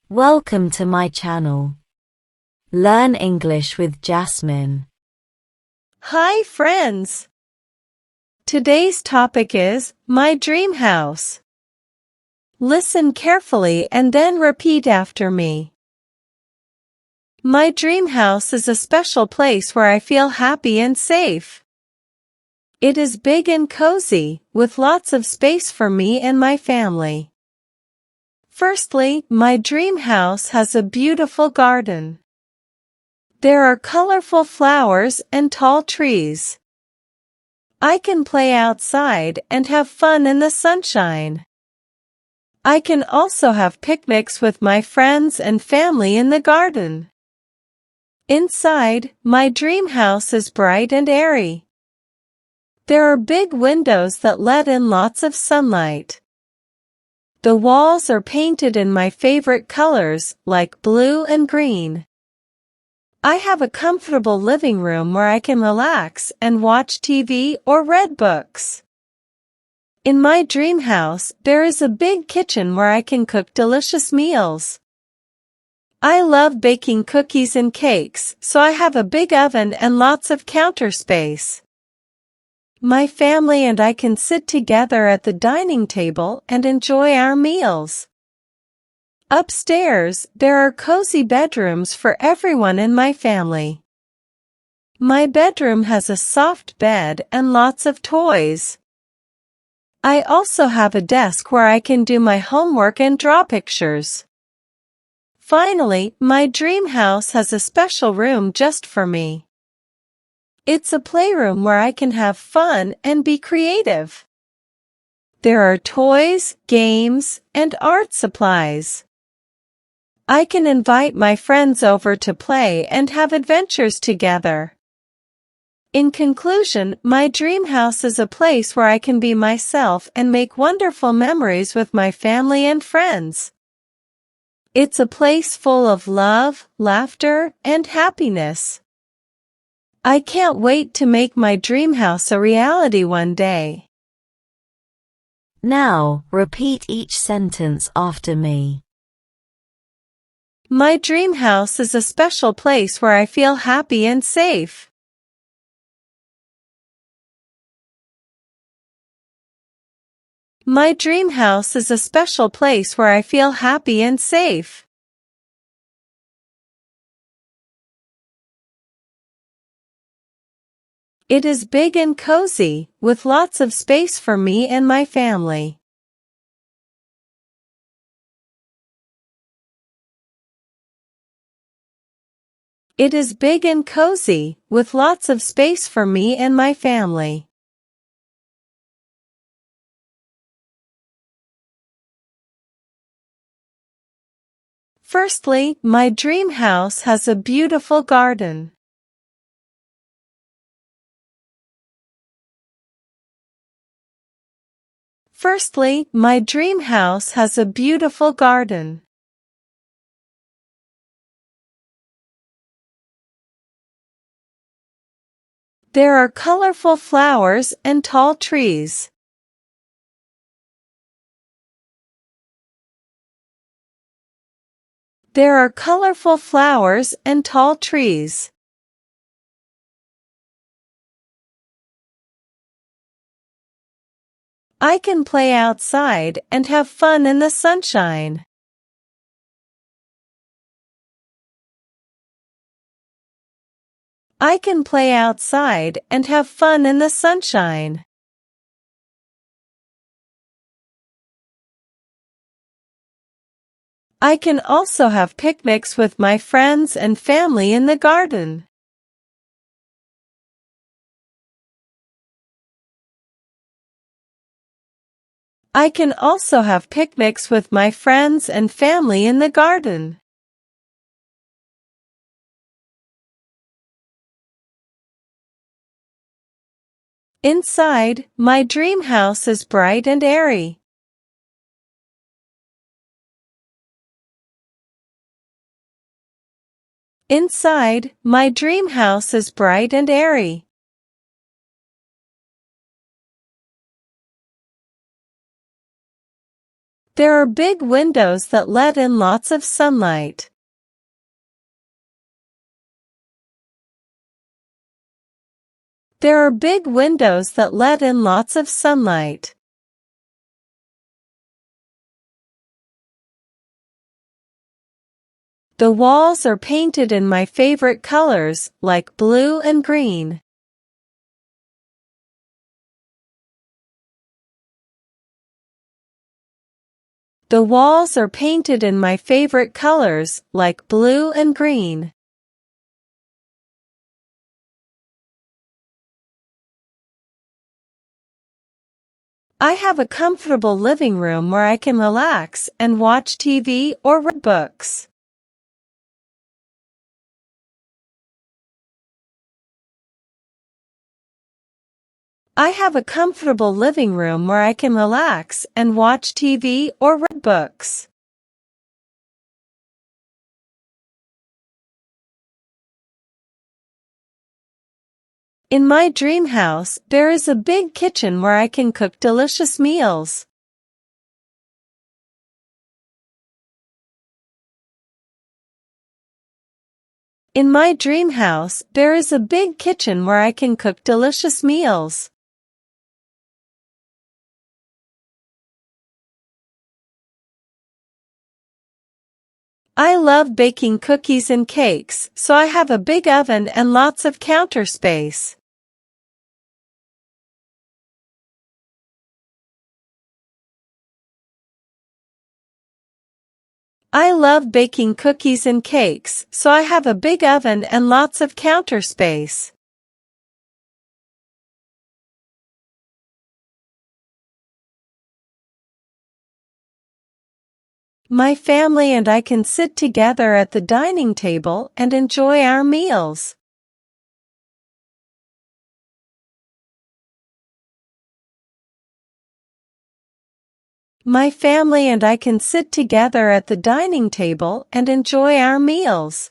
Welcome to my channel. Learn English with Jasmine. Hi friends! Today's topic is my dream house. Listen carefully and then repeat after me. My dream house is a special place where I feel happy and safe. It is big and cozy, with lots of space for me and my family. Firstly, my dream house has a beautiful garden. There are colorful flowers and tall trees. I can play outside and have fun in the sunshine. I can also have picnics with my friends and family in the garden. Inside, my dream house is bright and airy. There are big windows that let in lots of sunlight. The walls are painted in my favorite colors, like blue and green. I have a comfortable living room where I can relax and watch TV or read books. In my dream house, there is a big kitchen where I can cook delicious meals. I love baking cookies and cakes, so I have a big oven and lots of counter space. My family and I can sit together at the dining table and enjoy our meals. Upstairs, there are cozy bedrooms for everyone in my family. My bedroom has a soft bed and lots of toys. I also have a desk where I can do my homework and draw pictures. Finally, my dream house has a special room just for me. It's a playroom where I can have fun and be creative. There are toys, games, and art supplies. I can invite my friends over to play and have adventures together. In conclusion, my dream house is a place where I can be myself and make wonderful memories with my family and friends. It's a place full of love, laughter, and happiness. I can't wait to make my dream house a reality one day. Now, repeat each sentence after me. My dream house is a special place where I feel happy and safe. My dream house is a special place where I feel happy and safe. It is big and cozy, with lots of space for me and my family. It is big and cozy, with lots of space for me and my family. Firstly, my dream house has a beautiful garden. Firstly, my dream house has a beautiful garden. There are colorful flowers and tall trees. There are colorful flowers and tall trees. I can play outside and have fun in the sunshine. I can play outside and have fun in the sunshine. I can also have picnics with my friends and family in the garden. I can also have picnics with my friends and family in the garden. Inside, my dream house is bright and airy. Inside, my dream house is bright and airy. There are big windows that let in lots of sunlight. There are big windows that let in lots of sunlight. The walls are painted in my favorite colors, like blue and green. The walls are painted in my favorite colors, like blue and green. I have a comfortable living room where I can relax and watch TV or read books. I have a comfortable living room where I can relax and watch TV or read books. In my dream house, there is a big kitchen where I can cook delicious meals. In my dream house, there is a big kitchen where I can cook delicious meals. I love baking cookies and cakes, so I have a big oven and lots of counter space. I love baking cookies and cakes, so I have a big oven and lots of counter space. My family and I can sit together at the dining table and enjoy our meals. My family and I can sit together at the dining table and enjoy our meals.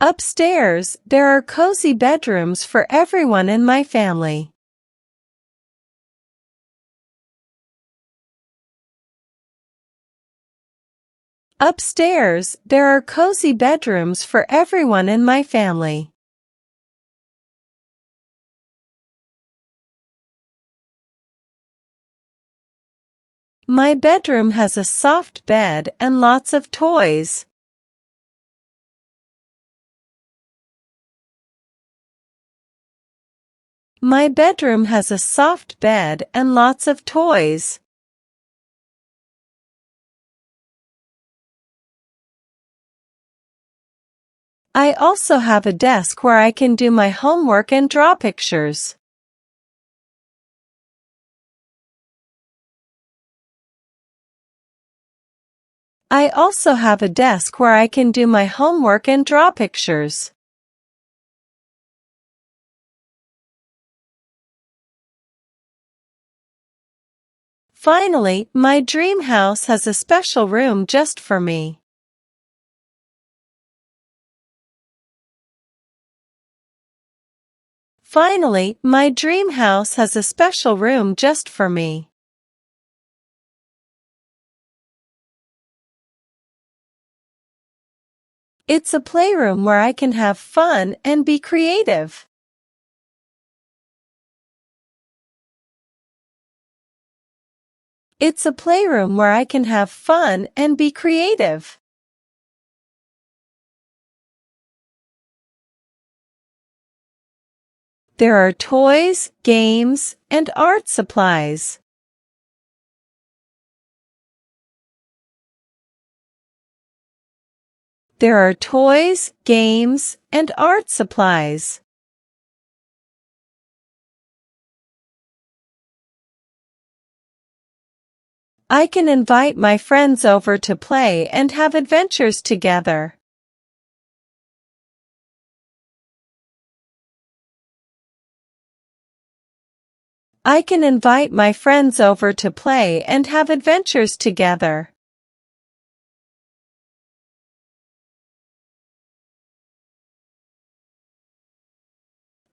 Upstairs, there are cozy bedrooms for everyone in my family. Upstairs, there are cozy bedrooms for everyone in my family. My bedroom has a soft bed and lots of toys. My bedroom has a soft bed and lots of toys. I also have a desk where I can do my homework and draw pictures. I also have a desk where I can do my homework and draw pictures. Finally, my dream house has a special room just for me. Finally, my dream house has a special room just for me. It's a playroom where I can have fun and be creative. It's a playroom where I can have fun and be creative. There are toys, games, and art supplies. There are toys, games, and art supplies. I can invite my friends over to play and have adventures together. I can invite my friends over to play and have adventures together.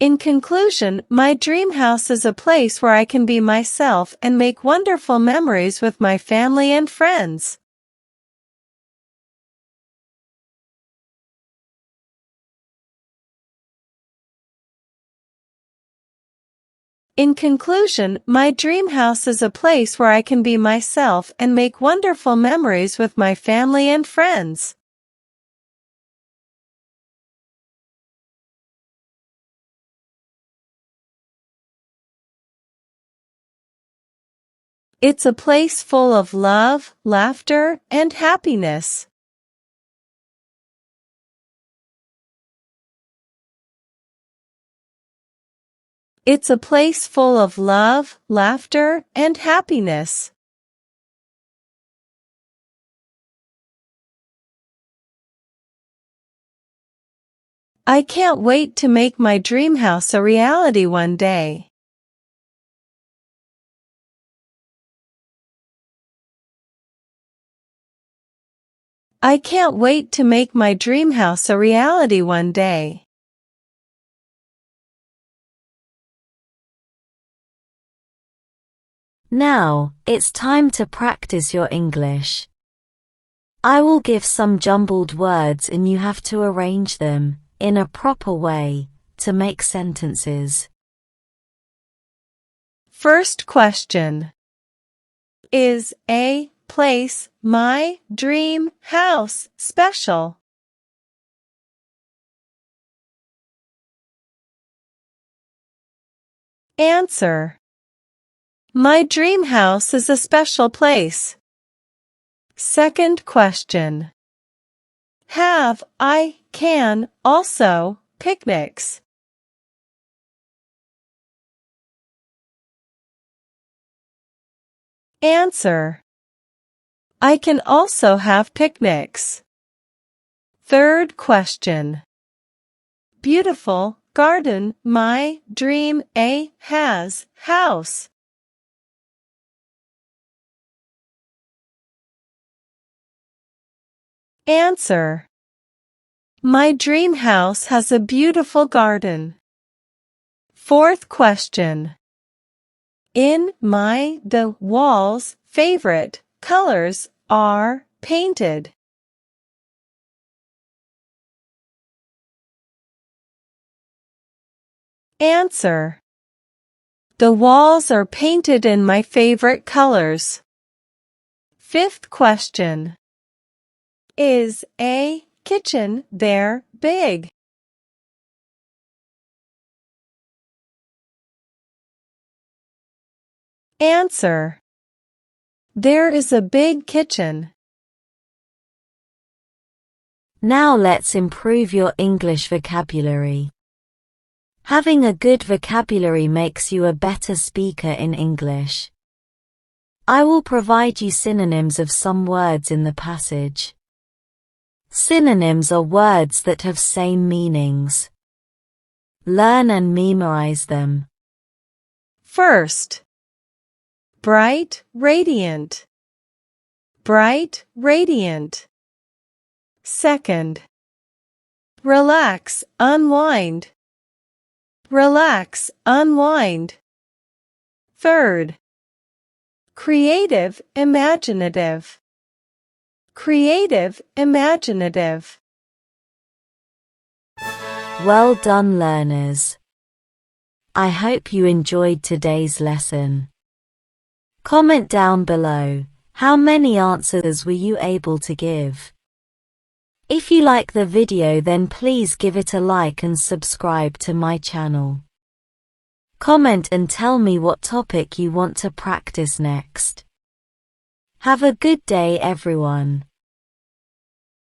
In conclusion, my dream house is a place where I can be myself and make wonderful memories with my family and friends. In conclusion, my dream house is a place where I can be myself and make wonderful memories with my family and friends. It's a place full of love, laughter, and happiness. It's a place full of love, laughter, and happiness. I can't wait to make my dream house a reality one day. I can't wait to make my dream house a reality one day. Now, it's time to practice your English. I will give some jumbled words and you have to arrange them, in a proper way, to make sentences. First question. Is a place, my dream house, special? Answer. My dream house is a special place. Second question. Have, I, can, also, picnics? Answer. I can also have picnics. Third question. Beautiful garden, my dream a has house. Answer. My dream house has a beautiful garden. Fourth question. In my the walls favorite colors are painted. Answer. The walls are painted in my favorite colors. Fifth question. Is a kitchen there big? Answer. There is a big kitchen. Now let's improve your English vocabulary. Having a good vocabulary makes you a better speaker in English. I will provide you synonyms of some words in the passage. Synonyms are words that have same meanings. Learn and memorize them. First. Bright, radiant. Bright, radiant. Second. Relax, unwind. Relax, unwind. Third. Creative, imaginative. Creative, imaginative. Well done, learners. I hope you enjoyed today's lesson. Comment down below, how many answers were you able to give? If you like the video, then please give it a like and subscribe to my channel. Comment and tell me what topic you want to practice next. Have a good day, everyone.